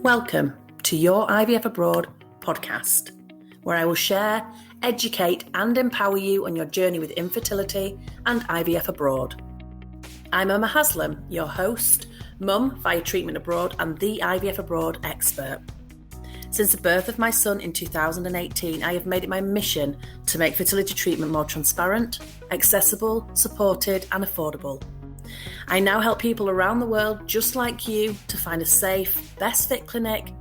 Welcome to Your IVF Abroad podcast, where I will share, educate and empower you on your journey with infertility and IVF abroad. I'm Emma Haslam, your host, mum via treatment abroad and the IVF abroad expert. Since the birth of my son in 2018, I have made it my mission to make fertility treatment more transparent, accessible, supported and affordable. I now help people around the world just like you to find a safe, best fit clinic,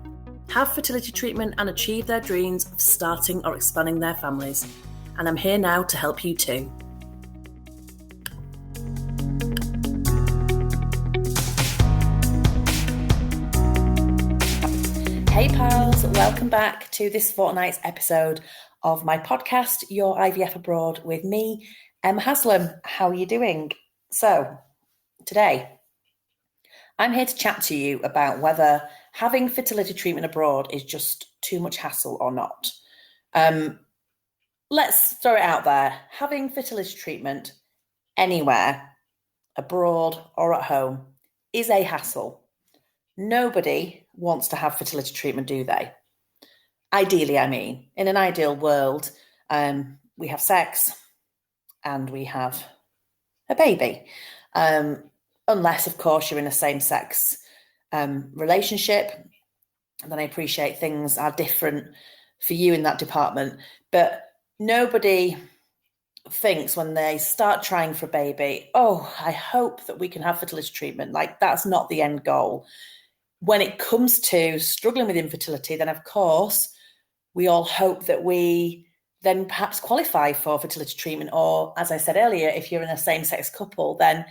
have fertility treatment and achieve their dreams of starting or expanding their families. And I'm here now to help you too. Hey pals, welcome back to this fortnight's episode of my podcast, Your IVF Abroad, with me, Emma Haslam. How are you doing? So, today, I'm here to chat to you about whether having fertility treatment abroad is just too much hassle or not. Let's throw it out there. Having fertility treatment anywhere, abroad or at home, is a hassle. Nobody wants to have fertility treatment, do they? Ideally, I mean. In an ideal world, we have sex and we have a baby. Unless, of course, you're in a same-sex relationship, then I appreciate things are different for you in that department. But nobody thinks when they start trying for a baby, oh, I hope that we can have fertility treatment. Like, that's not the end goal. When it comes to struggling with infertility, then, of course, we all hope that we then perhaps qualify for fertility treatment. Or, as I said earlier, if you're in a same-sex couple, then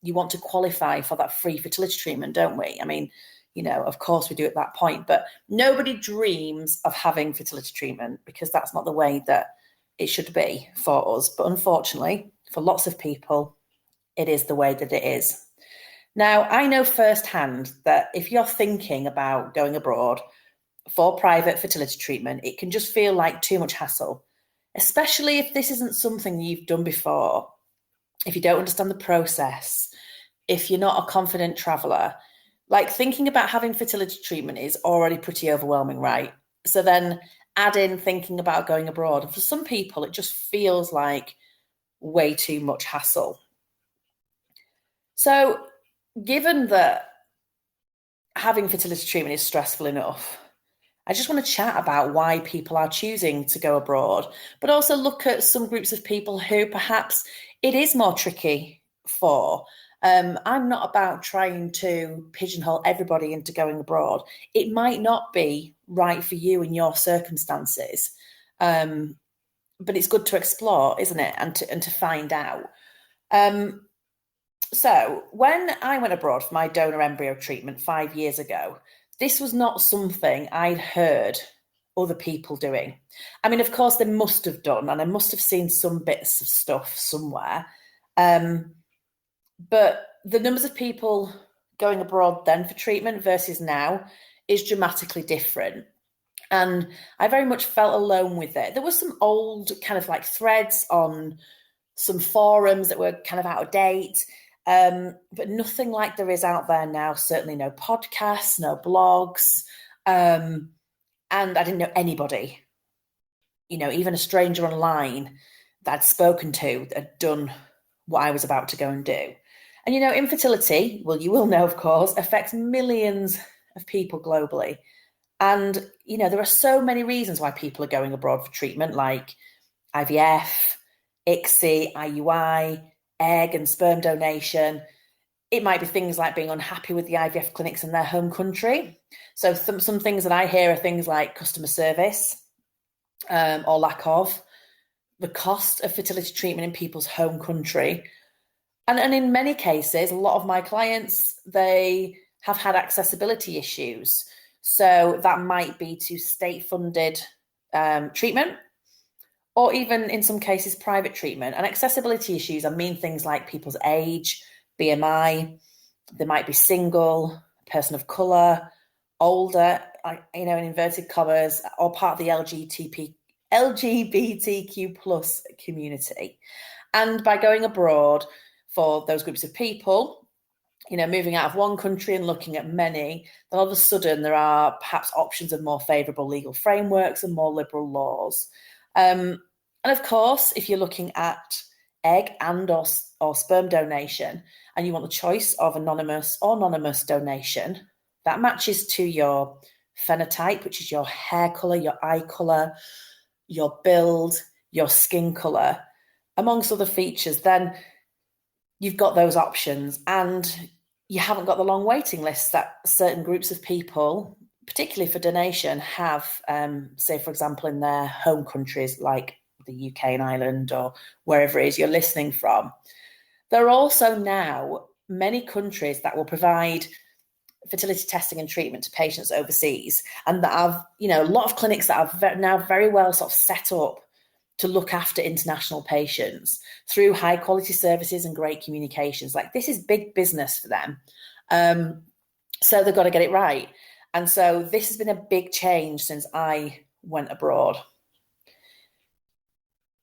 you want to qualify for that free fertility treatment, don't we? I mean, you know, of course we do at that point, but nobody dreams of having fertility treatment because that's not the way that it should be for us. But unfortunately, for lots of people, it is the way that it is. Now, I know firsthand that if you're thinking about going abroad for private fertility treatment, it can just feel like too much hassle, especially if this isn't something you've done before. If you don't understand the process, if you're not a confident traveller, like thinking about having fertility treatment is already pretty overwhelming, right? So then add in thinking about going abroad. And for some people, it just feels like way too much hassle. So given that having fertility treatment is stressful enough, I just want to chat about why people are choosing to go abroad, but also look at some groups of people who perhaps it is more tricky for. I'm not about trying to pigeonhole everybody into going abroad. It might not be right for you in your circumstances, but it's good to explore, isn't it? And to find out. So when I went abroad for my donor embryo treatment 5 years ago, this was not something I'd heard other people doing. I mean, of course, they must have done, and I must have seen some bits of stuff somewhere. But the numbers of people going abroad then for treatment versus now is dramatically different. And I very much felt alone with it. There were some old kind of like threads on some forums that were kind of out of date. But nothing like there is out there now, certainly no podcasts, no blogs. And I didn't know anybody, you know, even a stranger online that I'd spoken to that had done what I was about to go and do. And, you know, infertility, well, you will know, of course, affects millions of people globally. And, you know, there are so many reasons why people are going abroad for treatment, like IVF, ICSI, IUI, egg and sperm donation. It might be things like being unhappy with the IVF clinics in their home country. So some things that I hear are things like customer service or lack of, the cost of fertility treatment in people's home country. And in many cases, a lot of my clients, they have had accessibility issues. So that might be to state-funded treatment, or even in some cases, private treatment. And accessibility issues, I mean things like people's age, BMI, they might be single, person of colour, older, you know, in inverted commas, or part of the LGBTQ plus community. And by going abroad for those groups of people, moving out of one country and looking at many, then all of a sudden there are perhaps options of more favourable legal frameworks and more liberal laws. And of course, if you're looking at egg and or sperm donation, and you want the choice of anonymous or anonymous donation, that matches to your phenotype, which is your hair colour, your eye colour, your build, your skin colour, amongst other features, then you've got those options, and you haven't got the long waiting lists that certain groups of people, particularly for donation, have, say, for example, in their home countries like the UK and Ireland or wherever it is you're listening from. There are also now many countries that will provide fertility testing and treatment to patients overseas, and that have, a lot of clinics that are now very well sort of set up to look after international patients through high quality services and great communications. Like, this is big business for them. So they've got to get it right. And so this has been a big change since I went abroad.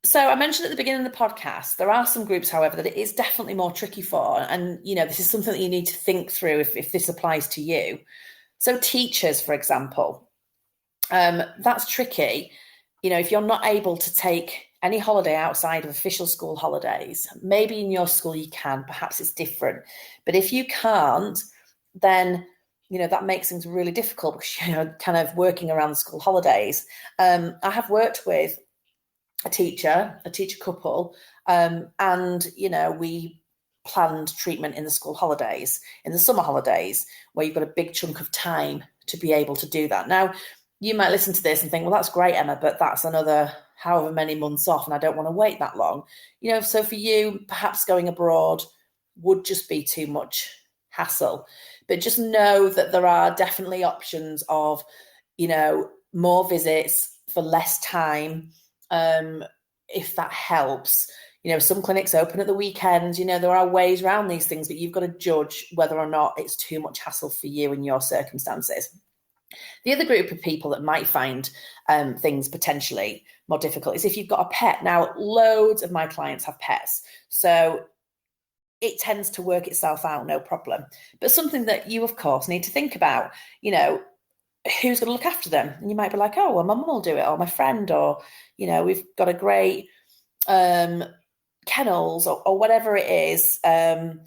So I mentioned at the beginning of the podcast, there are some groups, however, that it is definitely more tricky for. And, this is something that you need to think through if this applies to you. So teachers, for example, that's tricky. If you're not able to take any holiday outside of official school holidays, maybe in your school you can, perhaps it's different. But if you can't, then, that makes things really difficult because, kind of working around the school holidays. I have worked with a teacher couple, and, we planned treatment in the school holidays, in the summer holidays, where you've got a big chunk of time to be able to do that. Now, you might listen to this and think, well, that's great, Emma, but that's another however many months off, and I don't want to wait that long. So for you, perhaps going abroad would just be too much hassle. But just know that there are definitely options of, more visits for less time, if that helps. Some clinics open at the weekends. There are ways around these things, but you've got to judge whether or not it's too much hassle for you in your circumstances. The other group of people that might find things potentially more difficult is if you've got a pet. Now, loads of my clients have pets, so it tends to work itself out, no problem. But something that you, of course, need to think about, who's going to look after them? And you might be like, oh, well, my mum will do it, or my friend, or, we've got a great kennels or whatever it is, to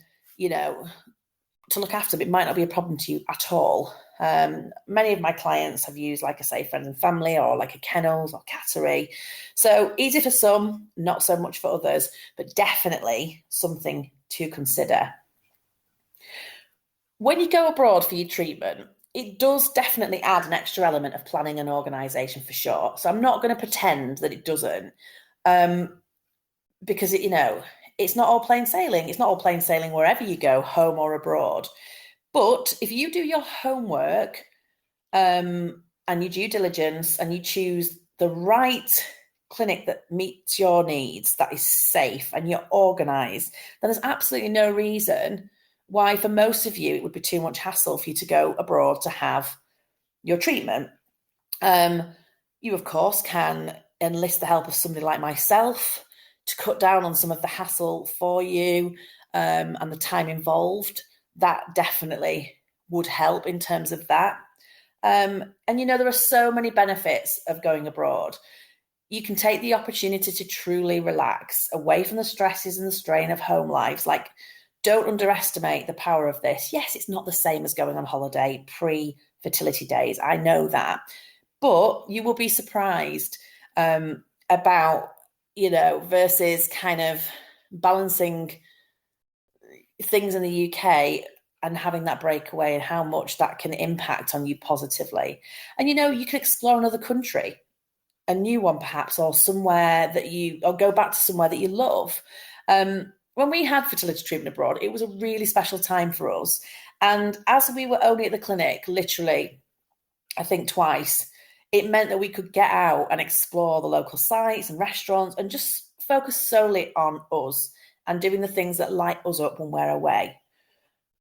look after them. It might not be a problem to you at all. Many of my clients have used, like I say, friends and family, or like a kennels or cattery. So easy for some, not so much for others, but definitely something to consider. When you go abroad for your treatment, it does definitely add an extra element of planning and organisation, for sure. So I'm not going to pretend that it doesn't, because it's not all plain sailing. It's not all plain sailing wherever you go, home or abroad. But if you do your homework, and your due diligence, and you choose the right clinic that meets your needs, that is safe, and you're organised, then there's absolutely no reason why, for most of you, it would be too much hassle for you to go abroad to have your treatment. You, of course, can enlist the help of somebody like myself to cut down on some of the hassle for you, and the time involved. That definitely would help in terms of that. And, there are so many benefits of going abroad. You can take the opportunity to truly relax away from the stresses and the strain of home lives. Like, don't underestimate the power of this. Yes, it's not the same as going on holiday pre-fertility days. I know that. But you will be surprised about, versus kind of balancing things in the UK and having that breakaway, and how much that can impact on you positively. And, you can explore another country, a new one perhaps, or somewhere that or go back to somewhere that you love. When we had fertility treatment abroad, it was a really special time for us. And as we were only at the clinic, literally, I think twice, it meant that we could get out and explore the local sites and restaurants and just focus solely on us and doing the things that light us up when we're away.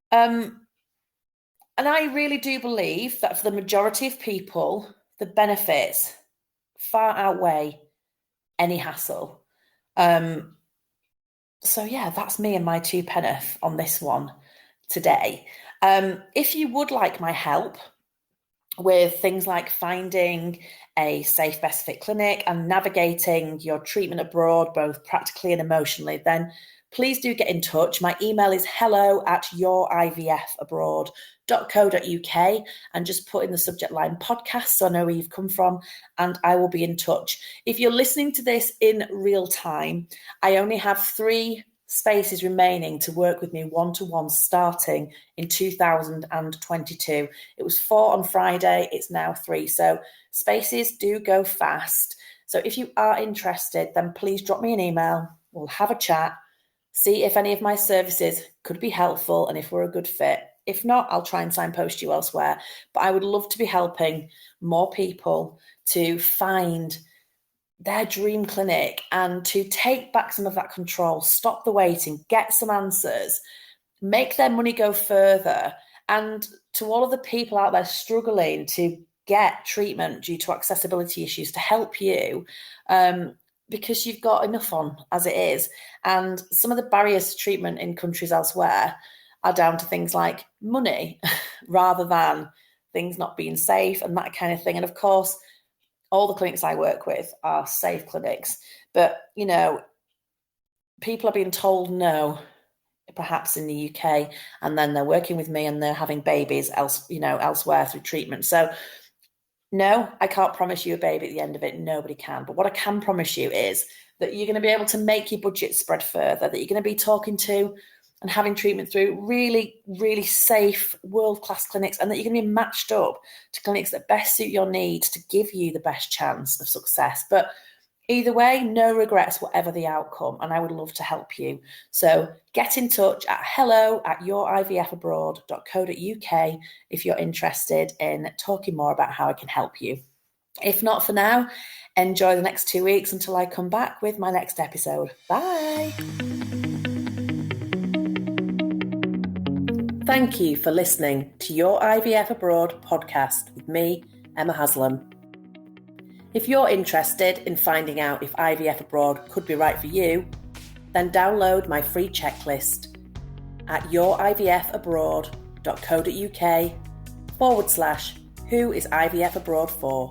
And I really do believe that for the majority of people, the benefits far outweigh any hassle. So yeah, that's me and my two penneth on this one today. If you would like my help with things like finding a safe best fit clinic and navigating your treatment abroad, both practically and emotionally, then please do get in touch. My email is hello@yourivfabroad.co.uk and just put in the subject line podcast so I know where you've come from, and I will be in touch. If you're listening to this in real time, I only have 3 spaces remaining to work with me one-to-one starting in 2022. It was 4 on Friday, it's now 3. So spaces do go fast. So if you are interested, then please drop me an email. We'll have a chat, see if any of my services could be helpful and if we're a good fit. If not, I'll try and signpost you elsewhere. But I would love to be helping more people to find their dream clinic and to take back some of that control, stop the waiting, get some answers, make their money go further. And to all of the people out there struggling to get treatment due to accessibility issues, to help you, because you've got enough on as it is. And some of the barriers to treatment in countries elsewhere are down to things like money rather than things not being safe and that kind of thing. And of course, all the clinics I work with are safe clinics, but, you know, people are being told no, perhaps in the UK, and then they're working with me and they're having babies elsewhere through treatment. So no, I can't promise you a baby at the end of it. Nobody can. But what I can promise you is that you're going to be able to make your budget spread further, that you're going to be talking to and having treatment through really, really safe, world-class clinics, and that you're going to be matched up to clinics that best suit your needs to give you the best chance of success. But either way, no regrets, whatever the outcome, and I would love to help you. So get in touch at hello@yourivfabroad.co.uk if you're interested in talking more about how I can help you. If not for now, enjoy the next 2 weeks until I come back with my next episode. Bye. Thank you for listening to Your IVF Abroad podcast with me, Emma Haslam. If you're interested in finding out if IVF abroad could be right for you, then download my free checklist at yourivfabroad.co.uk /who is IVF abroad for.